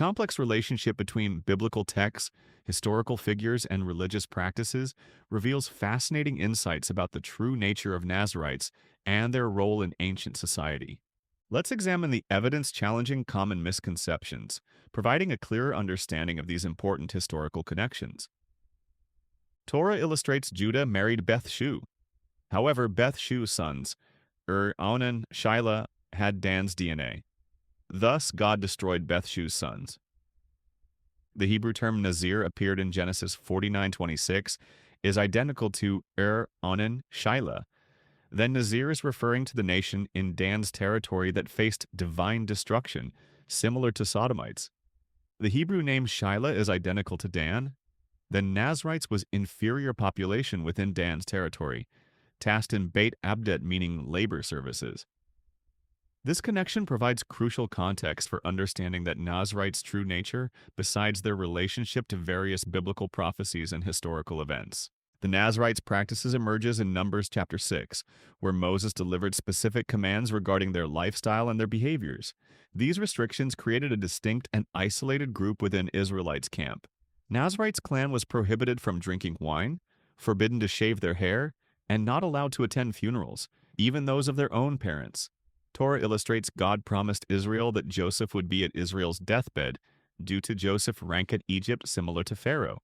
complex relationship between biblical texts, historical figures, and religious practices reveals fascinating insights about the true nature of Nazirites and their role in ancient society. Let's examine the evidence challenging common misconceptions, providing a clearer understanding of these important historical connections. Torah illustrates Judah married Beth-shu. However, Beth-shu's sons, Onan, Shilah, had Dan's DNA. Thus, God destroyed Beth-shu's sons. The Hebrew term Nazir appeared in Genesis 49:26 is identical to Onan, Shilah. Then Nazir is referring to the nation in Dan's territory that faced divine destruction, similar to Sodomites. The Hebrew name Shilah is identical to Dan. Then Nazirites was inferior population within Dan's territory, tasked in Beit Abdet meaning labor services. This connection provides crucial context for understanding that Nazirites' true nature, besides their relationship to various biblical prophecies and historical events. The Nazirites' practices emerges in Numbers chapter 6, where Moses delivered specific commands regarding their lifestyle and their behaviors. These restrictions created a distinct and isolated group within Israelites' camp. Nazirites' clan was prohibited from drinking wine, forbidden to shave their hair, and not allowed to attend funerals, even those of their own parents. Torah illustrates God promised Israel that Joseph would be at Israel's deathbed due to Joseph's rank at Egypt similar to Pharaoh.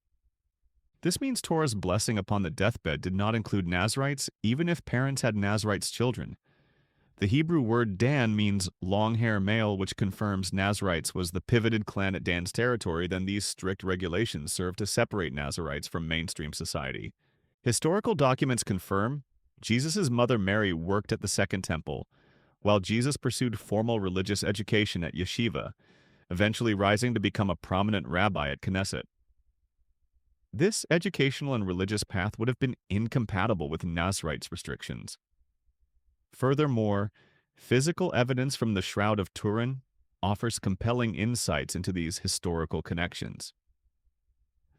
This means Torah's blessing upon the deathbed did not include Nazirites, even if parents had Nazirites' children. The Hebrew word Dan means long hair male, which confirms Nazirites was the pivoted clan at Dan's territory. Then these strict regulations served to separate Nazirites from mainstream society. Historical documents confirm Jesus' mother Mary worked at the Second Temple, while Jesus pursued formal religious education at yeshiva, eventually rising to become a prominent rabbi at Knesset. This educational and religious path would have been incompatible with Nazirites' restrictions. Furthermore, physical evidence from the Shroud of Turin offers compelling insights into these historical connections.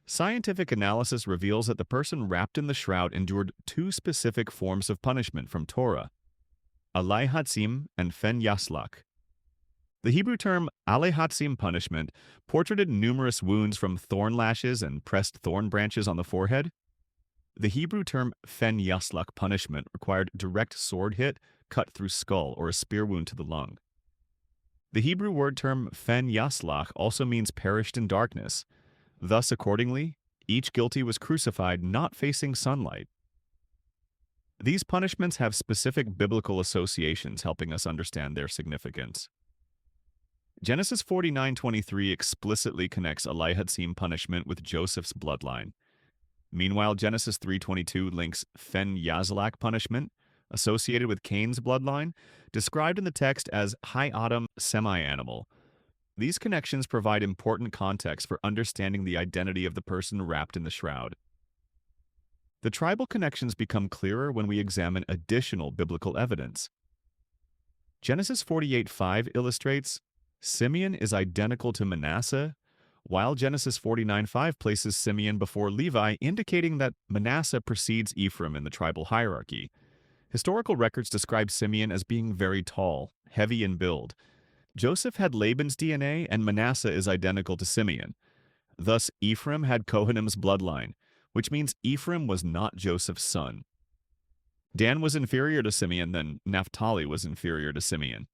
Scientific analysis reveals that the person wrapped in the shroud endured two specific forms of punishment from Torah: Alei Hatzim and Fen Yaslak. The Hebrew term Alei Hatzim punishment portrayed numerous wounds from thorn lashes and pressed thorn branches on the forehead. The Hebrew term Fen Yaslak punishment required direct sword hit, cut through skull, or a spear wound to the lung. The Hebrew word term Fen Yaslak also means perished in darkness. Thus, accordingly, each guilty was crucified not facing sunlight. These punishments have specific biblical associations, helping us understand their significance. Genesis 49:23 explicitly connects Alei Hatzim punishment with Joseph's bloodline. Meanwhile, Genesis 3:22 links Fen Yaslak punishment, associated with Cain's bloodline, described in the text as high autumn semi-animal. These connections provide important context for understanding the identity of the person wrapped in the shroud. The tribal connections become clearer when we examine additional biblical evidence. Genesis 48:5 illustrates Simeon is identical to Manasseh, while Genesis 49:5 places Simeon before Levi, indicating that Manasseh precedes Ephraim in the tribal hierarchy. Historical records describe Simeon as being very tall, heavy in build. Joseph had Laban's DNA, and Manasseh is identical to Simeon. Thus, Ephraim had Kohanim's bloodline, which means Ephraim was not Joseph's son. Dan was inferior to Simeon, then Naphtali was inferior to Simeon.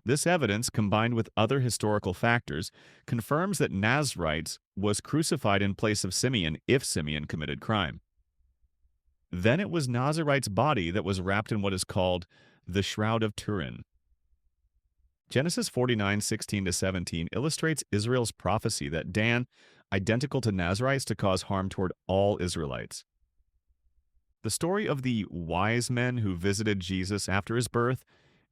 This evidence, combined with other historical factors, confirms that Nazirites was crucified in place of Simeon if Simeon committed crime. Then it was Nazirite's body that was wrapped in what is called the Shroud of Turin. Genesis 49:16-17 illustrates Israel's prophecy that Dan, identical to Nazirites, to cause harm toward all Israelites. The story of the wise men who visited Jesus after his birth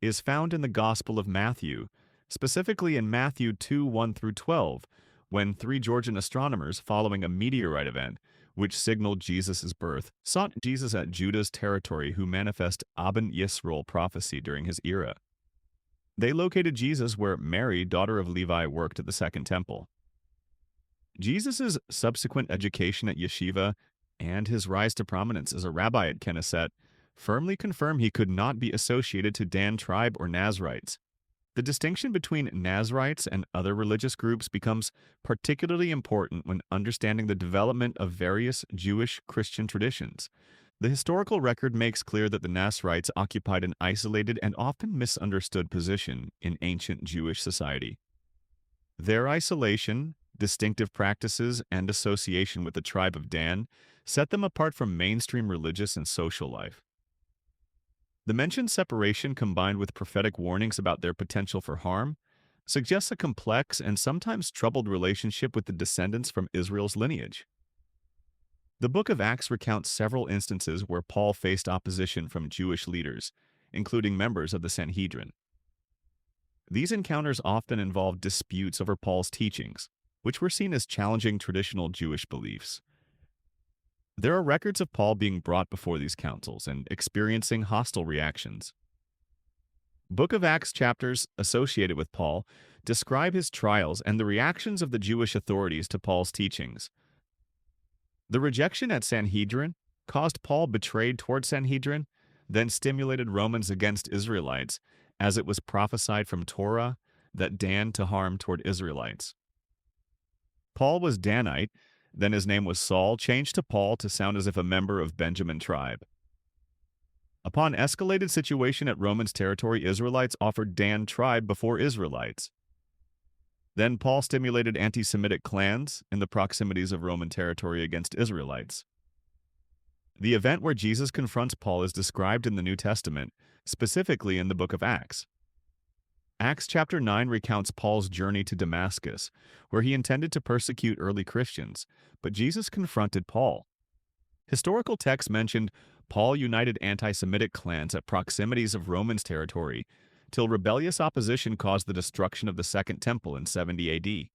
is found in the Gospel of Matthew, specifically in Matthew 2:1-12, when 3 Georgian astronomers, following a meteorite event, which signaled Jesus' birth, sought Jesus at Judah's territory who manifest Aben Yisrael prophecy during his era. They located Jesus where Mary, daughter of Levi, worked at the Second Temple. Jesus' subsequent education at yeshiva and his rise to prominence as a rabbi at Knesset firmly confirm he could not be associated to Dan tribe or Nazirites. The distinction between Nazirites and other religious groups becomes particularly important when understanding the development of various Jewish Christian traditions. The historical record makes clear that the Nazirites occupied an isolated and often misunderstood position in ancient Jewish society. Their isolation, distinctive practices, and association with the tribe of Dan set them apart from mainstream religious and social life. The mentioned separation, combined with prophetic warnings about their potential for harm, suggests a complex and sometimes troubled relationship with the descendants from Israel's lineage. The book of Acts recounts several instances where Paul faced opposition from Jewish leaders, including members of the Sanhedrin. These encounters often involved disputes over Paul's teachings, which were seen as challenging traditional Jewish beliefs. There are records of Paul being brought before these councils and experiencing hostile reactions. Book of Acts chapters associated with Paul describe his trials and the reactions of the Jewish authorities to Paul's teachings. The rejection at Sanhedrin caused Paul betrayed toward Sanhedrin, then stimulated Romans against Israelites, as it was prophesied from Torah that Dan to harm toward Israelites. Paul was Danite, then his name was Saul, changed to Paul to sound as if a member of Benjamin tribe. Upon escalated situation at Romans territory, Israelites offered Dan tribe before Israelites. Then Paul stimulated anti-Semitic clans in the proximities of Roman territory against Israelites. The event where Jesus confronts Paul is described in the New Testament, specifically in the book of Acts. Acts chapter 9 recounts Paul's journey to Damascus, where he intended to persecute early Christians, but Jesus confronted Paul. Historical texts mentioned Paul united anti-Semitic clans at proximities of Romans territory, till rebellious opposition caused the destruction of the Second Temple in 70 AD.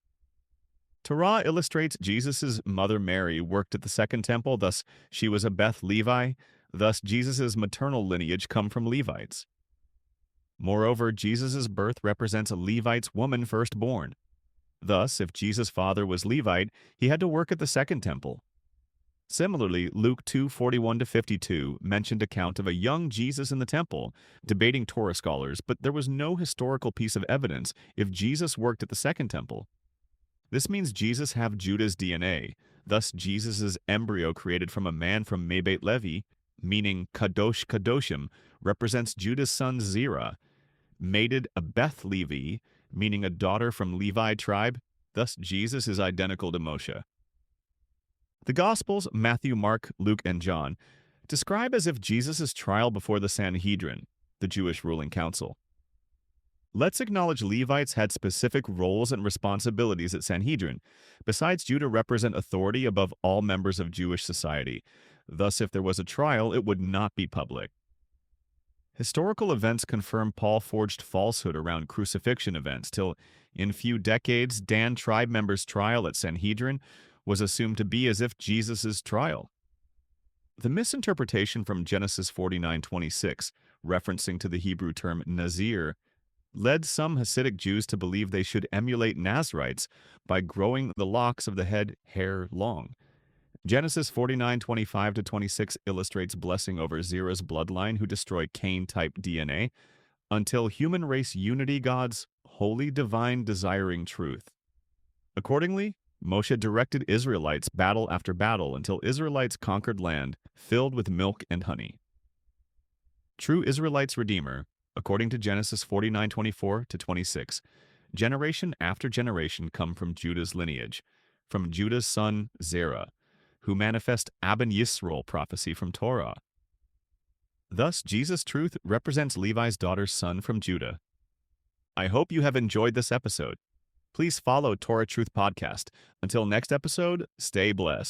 Torah illustrates Jesus' mother Mary worked at the Second Temple, thus she was a Beth Levi, thus Jesus' maternal lineage come from Levites. Moreover, Jesus' birth represents a Levite's woman firstborn. Thus, if Jesus' father was Levite, he had to work at the Second Temple. Similarly, Luke 2:41-52 mentioned account of a young Jesus in the temple, debating Torah scholars, but there was no historical piece of evidence if Jesus worked at the Second Temple. This means Jesus have Judah's DNA, thus Jesus' embryo created from a man from Mebeit Levi, meaning Kadosh Kadoshim, represents Judah's son Zerah, mated a Beth Levi, meaning a daughter from Levi tribe, thus Jesus is identical to Moshe. The Gospels, Matthew, Mark, Luke, and John, describe as if Jesus' trial before the Sanhedrin, the Jewish ruling council. Let's acknowledge Levites had specific roles and responsibilities at Sanhedrin. Besides, Judah represent authority above all members of Jewish society. Thus, if there was a trial, it would not be public. Historical events confirm Paul forged falsehood around crucifixion events till, in few decades, Dan tribe members' trial at Sanhedrin was assumed to be as if Jesus' trial. The misinterpretation from Genesis 49:26, referencing to the Hebrew term Nazir, led some Hasidic Jews to believe they should emulate Nazirites by growing the locks of the head hair long. Genesis 49:25-26 illustrates blessing over Zerah's bloodline who destroy Cain-type DNA until human race unity God's holy divine desiring truth. Accordingly, Moshe directed Israelites battle after battle until Israelites conquered land filled with milk and honey. True Israelites Redeemer, according to Genesis 49:24-26, generation after generation come from Judah's lineage, from Judah's son Zerah, who manifest Aben Yisrael prophecy from Torah. Thus, Jesus' truth represents Levi's daughter's son from Judah. I hope you have enjoyed this episode. Please follow Torah Truth Podcast. Until next episode, stay blessed.